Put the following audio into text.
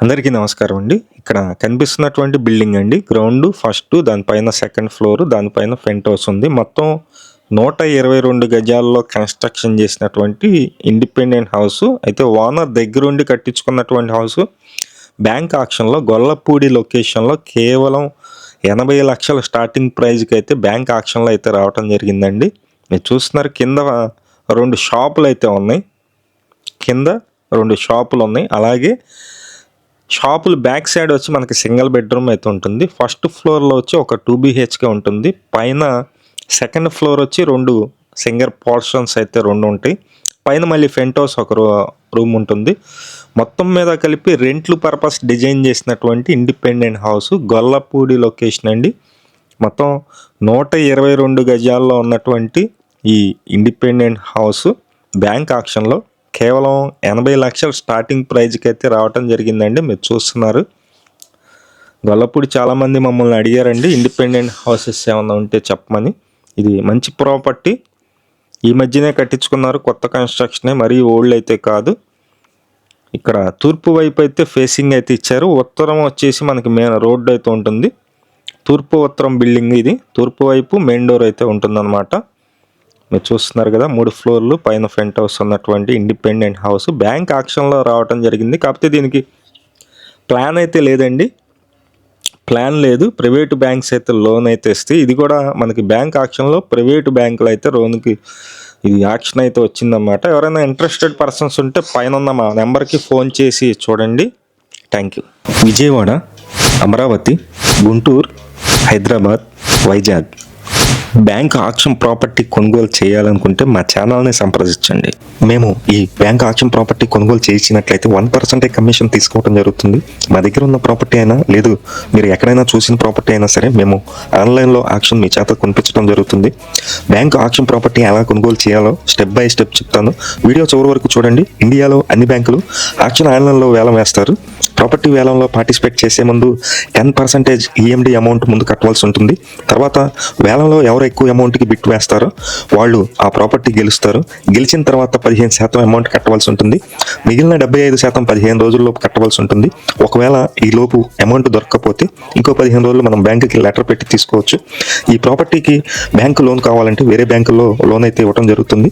అందరికీ నమస్కారం అండి. ఇక్కడ కనిపిస్తున్నటువంటి బిల్డింగ్ అండి. గ్రౌండ్ ఫస్ట్, దానిపైన సెకండ్ ఫ్లోర్, దానిపైన పెంట్ హౌస్ ఉంది. మొత్తం 122 గజాల్లో కన్స్ట్రక్షన్ చేసినటువంటి ఇండిపెండెంట్ హౌస్. అయితే ఓనర్ దగ్గరుండి కట్టించుకున్నటువంటి హౌస్. బ్యాంక్ ఆక్షన్లో గొల్లపూడి లొకేషన్లో కేవలం 80 లక్షల స్టార్టింగ్ ప్రైజ్కి అయితే బ్యాంక్ ఆక్షన్లో అయితే రావటం జరిగిందండి. మీరు చూస్తున్నారు కింద 2 షాపులు అయితే ఉన్నాయి. కింద 2 షాపులు ఉన్నాయి. అలాగే షాపులు బ్యాక్ సైడ్ వచ్చి మనకి సింగిల్ బెడ్రూమ్ అయితే ఉంటుంది. ఫస్ట్ ఫ్లోర్లో వచ్చి ఒక 2 BHK ఉంటుంది. పైన సెకండ్ ఫ్లోర్ వచ్చి 2 సింగర్ పోర్షన్స్ అయితే 2 ఉంటాయి. పైన మళ్ళీ పెంట్ హౌస్ ఒక రూమ్ ఉంటుంది. మొత్తం మీద కలిపి రెంట్లు పర్పస్ డిజైన్ చేసినటువంటి ఇండిపెండెంట్ హౌస్ గొల్లపూడి లొకేషన్ అండి. మొత్తం 122 గజాల్లో ఉన్నటువంటి ఈ ఇండిపెండెంట్ హౌస్ బ్యాంక్ ఆక్షన్లో కేవలం 80 లక్షల స్టార్టింగ్ ప్రైజ్కి అయితే రావటం జరిగిందండి. మీరు చూస్తున్నారు. గొల్లపూడి చాలామంది మమ్మల్ని అడిగారండి ఇండిపెండెంట్ హౌసెస్ ఏమన్నా ఉంటే చెప్పమని. ఇది మంచి ప్రాపర్టీ. ఈ మధ్యనే కట్టించుకున్నారు, కొత్త కన్స్ట్రక్షనే, మరీ ఓల్డ్ అయితే కాదు. ఇక్కడ తూర్పు వైపు అయితే ఫేసింగ్ అయితే ఇచ్చారు. ఉత్తరం వచ్చేసి మనకి మెయిన్ రోడ్డు అయితే ఉంటుంది. తూర్పు ఉత్తరం బిల్డింగ్ ఇది. తూర్పు వైపు మెయిన్ డోర్ అయితే ఉంటుందన్నమాట. మీరు చూస్తున్నారు కదా, 3 ఫ్లోర్లు పైన ఫ్రంట్ హౌస్ ఉన్నటువంటి ఇండిపెండెంట్ హౌస్ బ్యాంక్ ఆక్షన్లో రావటం జరిగింది. కాకపోతే దీనికి ప్లాన్ అయితే లేదండి. ప్లాన్ లేదు. ప్రైవేటు బ్యాంక్స్ అయితే లోన్ అయితే ఇస్తాయి. ఇది కూడా మనకి బ్యాంక్ ఆక్షన్లో ప్రైవేటు బ్యాంకులు అయితే లోన్కి ఇది ఆక్షన్ అయితే వచ్చిందన్నమాట. ఎవరైనా ఇంట్రెస్టెడ్ పర్సన్స్ ఉంటే పైన ఉన్న మా నెంబర్కి ఫోన్ చేసి చూడండి. Thank you. Vijayawada, Amaravati, Guntur, Hyderabad, Vizag bank auction property కొనుగోలు చేయాలనుకుంటే మా ఛానల్ని సంప్రదించండి. మేము ఈ బ్యాంక్ ఆక్షన్ ప్రాపర్టీ కొనుగోలు చేసినట్లయితే 1% కమిషన్ తీసుకోవడం జరుగుతుంది. మా దగ్గర ఉన్న ప్రాపర్టీ అయినా లేదు, మీరు ఎక్కడైనా చూసిన ప్రాపర్టీ అయినా సరే మేము ఆన్లైన్లో ఆక్షన్ మీ చేత కొనిపించడం జరుగుతుంది. బ్యాంక్ ఆక్షన్ ప్రాపర్టీ ఎలా కొనుగోలు చేయాలో స్టెప్ బై స్టెప్ చెప్తాను. వీడియో చివరి వరకు చూడండి. ఇండియాలో అన్ని బ్యాంకులు ఆక్షన్ ఆన్లైన్లో వేలం వేస్తారు. ప్రాపర్టీ వేలంలో పార్టిసిపేట్ చేసే ముందు 10% EMD అమౌంట్ ముందు కట్టవలసి ఉంటుంది. తర్వాత వేలంలో ఎవరు ఎక్కువ అమౌంట్కి బిట్ వేస్తారో వాళ్ళు ఆ ప్రాపర్టీ గెలుస్తారు. గెలిచిన తర్వాత 15% అమౌంట్ కట్టవలసి ఉంటుంది. మిగిలిన 75% 15 రోజుల్లో కట్టవలసి ఉంటుంది. ఒకవేళ ఈ లోపు అమౌంట్ దొరకకపోతే ఇంకో 15 రోజులు మనం బ్యాంకుకి లెటర్ పెట్టి తీసుకోవచ్చు. ఈ ప్రాపర్టీకి బ్యాంకు లోన్ కావాలంటే వేరే బ్యాంకుల్లో లోన్ అయితే ఇవ్వడం జరుగుతుంది.